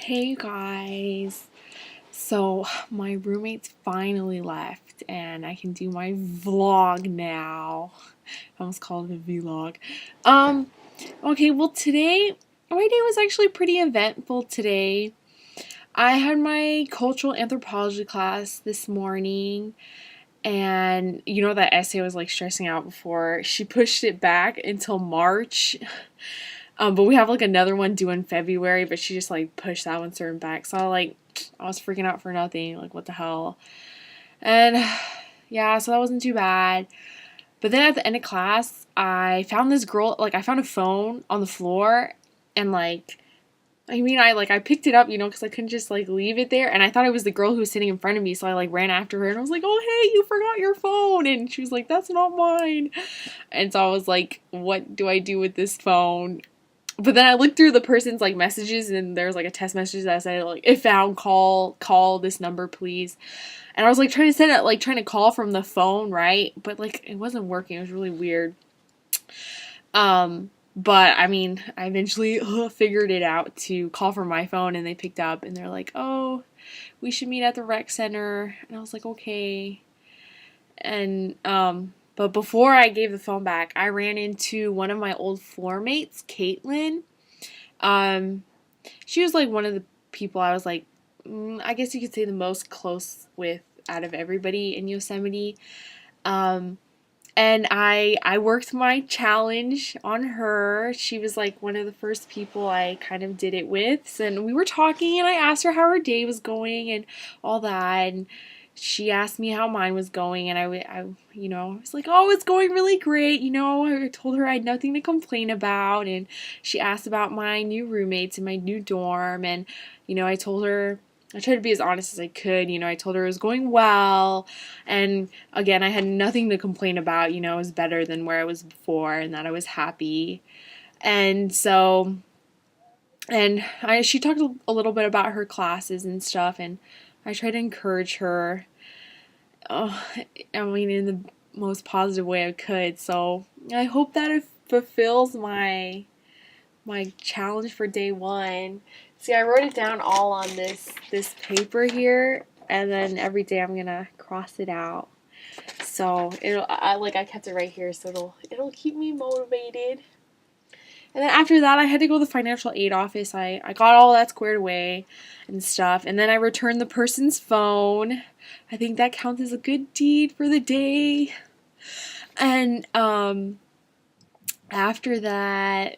Hey guys. So my roommates finally left and I can do my vlog now. I almost called it a vlog. Um okay, well today my day was actually pretty eventful today. I had my cultural anthropology class this morning and you know that essay I was like stressing out before. She pushed it back until March. But we have like another one due in February, but she just like pushed that one certain back. So I was freaking out for nothing. Like what the hell? And yeah, so that wasn't too bad. But then at the end of class, I found this girl. Like I found a phone on the floor, and I picked it up, because I couldn't just like leave it there. And I thought it was the girl who was sitting in front of me, so I like ran after her and I was like, "Oh hey, you forgot your phone!" And she was like, "That's not mine." And so I was like, "What do I do with this phone?" But then I looked through the person's like messages and there's like a text message that said like if found call this number please. And I was like trying to send it like trying to call from the phone, right? But like it wasn't working. It was really weird. But I mean, I eventually figured it out to call from my phone and they picked up and they're like, "Oh, we should meet at the rec center." And I was like, "Okay." And but before I gave the phone back, I ran into one of my old floor mates, Caitlin. Um, she was like one of the people I was like, I guess you could say the most close with out of everybody in Yosemite. Um, and I worked my challenge on her. She was like one of the first people I kind of did it with. And we were talking and I asked her how her day was going and all that. And she asked me how mine was going and I was like, "Oh, it's going really great." I told her I had nothing to complain about and she asked about my new roommates in my new dorm and, I told her I tried to be as honest as I could. I told her it was going well. And again, I had nothing to complain about. It was better than where I was before and that I was happy. And so, she talked a little bit about her classes and stuff. And I tried to encourage her. Oh, I mean, in the most positive way I could. So I hope that it fulfills my challenge for day one. See, I wrote it down all on this paper here, and then every day I'm gonna cross it out. So I kept it right here, so it'll keep me motivated. And then after that, I had to go to the financial aid office. I got all that squared away and stuff, and then I returned the person's phone. I think that counts as a good deed for the day. And after that,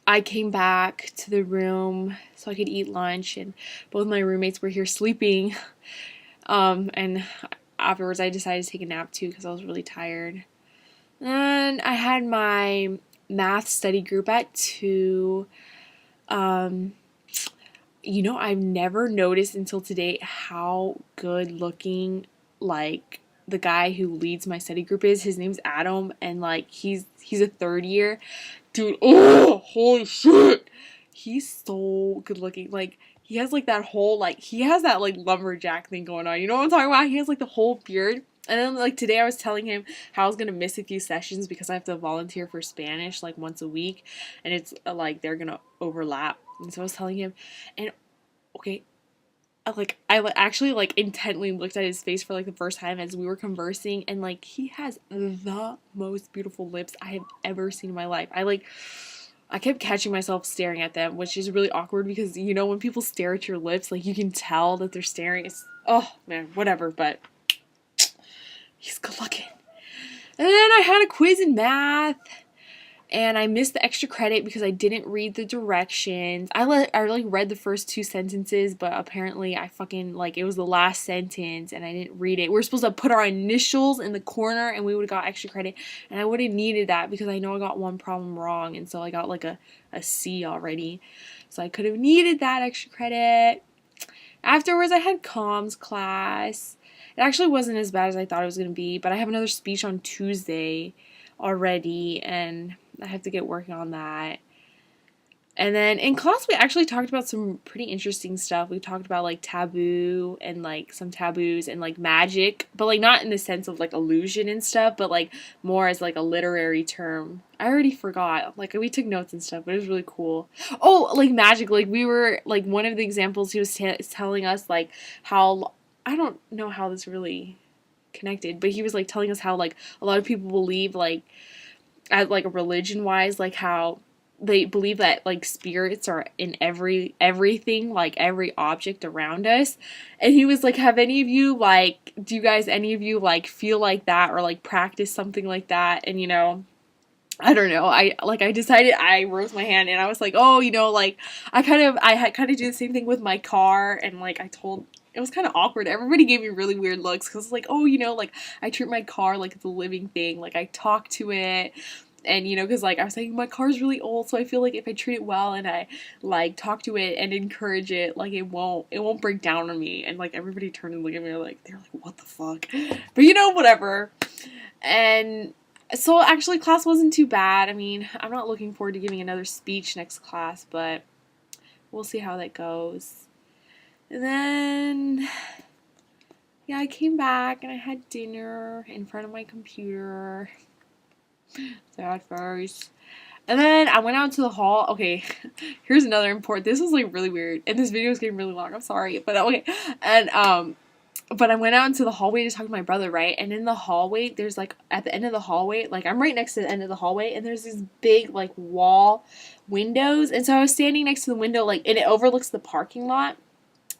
I came back to the room so I could eat lunch, and both my roommates were here sleeping. And afterwards, I decided to take a nap too because I was really tired. And I had my math study group at 2. I've never noticed until today how good looking like the guy who leads my study group is. His name's Adam, and like he's a third year. Dude, oh, holy shit. He's so good looking. Like, he has like that whole, like, he has that like lumberjack thing going on. You know what I'm talking about? He has like the whole beard. And then like today I was telling him how I was going to miss a few sessions because I have to volunteer for Spanish like once a week. And it's like they're going to overlap. And so I was telling him, and okay, I actually like intently looked at his face for like the first time as we were conversing, and like he has the most beautiful lips I have ever seen in my life. I kept catching myself staring at them, which is really awkward because when people stare at your lips, like you can tell that they're staring. It's oh man, whatever, but he's good looking. And then I had a quiz in math. And I missed the extra credit because I didn't read the directions. I read the first 2 sentences, but apparently I fucking, like, it was the last sentence and I didn't read it. We were supposed to put our initials in the corner and we would have got extra credit. And I would have needed that because I know I got one problem wrong. And so I got, like, a C already. So I could have needed that extra credit. Afterwards, I had comms class. It actually wasn't as bad as I thought it was going to be, but I have another speech on Tuesday already, and I have to get working on that. And then in class, we actually talked about some pretty interesting stuff. We talked about like taboo and like some taboos and like magic, but like not in the sense of like illusion and stuff, but like more as like a literary term. I already forgot. Like we took notes and stuff, but it was really cool. Oh, like magic. Like we were like one of the examples he was telling us like how I don't know how this really connected, but he was like telling us how like a lot of people believe like at like religion wise like how they believe that like spirits are in everything, like every object around us. And he was like, have any of you like do you guys any of you like feel like that or like practice something like that? And you know, I don't know. I decided I rose my hand and I was like, oh, you know, like I had kind of do the same thing with my car. And like I told it was kind of awkward. Everybody gave me really weird looks because it's like, oh, you know, like I treat my car like it's a living thing. Like I talk to it. And you know, because like I was saying, my car's really old, so I feel like if I treat it well and I like talk to it and encourage it, like it won't break down on me. And like everybody turned and looked at me like they're like, what the fuck? But you know, whatever. And so actually, class wasn't too bad. I mean, I'm not looking forward to giving another speech next class, but we'll see how that goes. And then yeah, I came back and I had dinner in front of my computer. Sad face. And then I went out to the hall. Okay, here's another important. This was like really weird, and this video is getting really long. I'm sorry, but okay. And but I went out into the hallway to talk to my brother, right? And in the hallway, there's like at the end of the hallway, like I'm right next to the end of the hallway, and there's these big like wall windows. And so I was standing next to the window, like, and it overlooks the parking lot.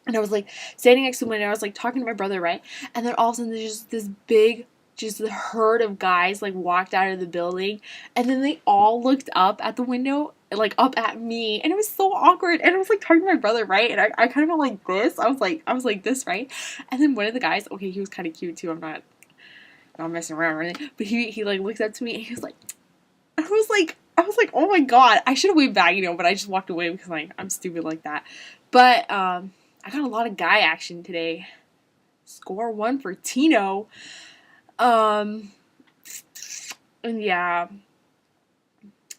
And I was like standing next to the window. I was like talking to my brother, right? And then all of a sudden, there's just this big just the herd of guys like walked out of the building, and then they all looked up at the window, like up at me, and it was so awkward. And I was like talking to my brother, right? And I kind of went like this. I was like this, right? And then one of the guys, okay, he was kind of cute too. I'm not messing around or anything, but he like looked up to me and he was like, I was like, oh my god, I should have waved back, you know, but I just walked away because like I'm stupid like that. But I got a lot of guy action today. Score 1 for Teno. And yeah,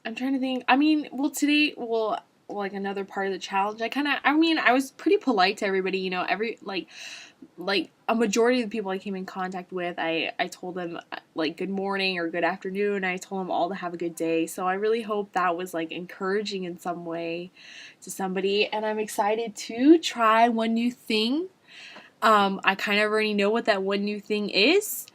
I'm trying to think. I mean, well, today, well, like another part of the challenge, I was pretty polite to everybody, you know, like a majority of the people I came in contact with, I told them like good morning or good afternoon. I told them all to have a good day. So I really hope that was like encouraging in some way to somebody. And I'm excited to try one new thing. I kind of already know what that one new thing is.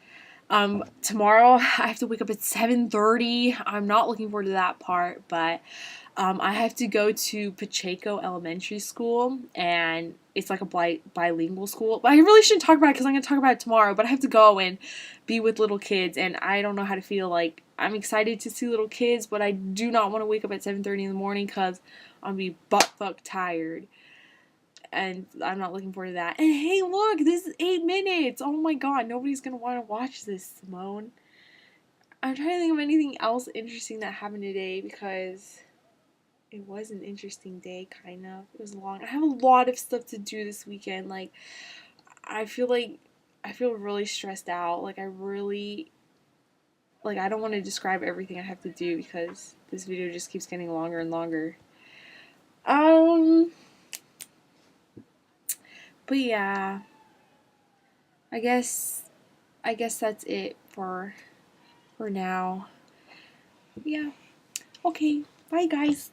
Tomorrow I have to wake up at 7:30. I'm not looking forward to that part, but I have to go to Pacheco Elementary School, and it's like a bilingual school. But I really shouldn't talk about it because I'm going to talk about it tomorrow, but I have to go and be with little kids, and I don't know how to feel. Like, I'm excited to see little kids, but I do not want to wake up at 7:30 in the morning because I'm going to be butt-fuck tired. And I'm not looking forward to that. And hey, look, this is 8 minutes. Oh my god, nobody's gonna want to watch this, Simone. I'm trying to think of anything else interesting that happened today because it was an interesting day, kind of. It was long. I have a lot of stuff to do this weekend. Like, I feel really stressed out. Like, I don't want to describe everything I have to do because this video just keeps getting longer and longer. But yeah, I guess that's it for now. Yeah. Okay. Bye, guys.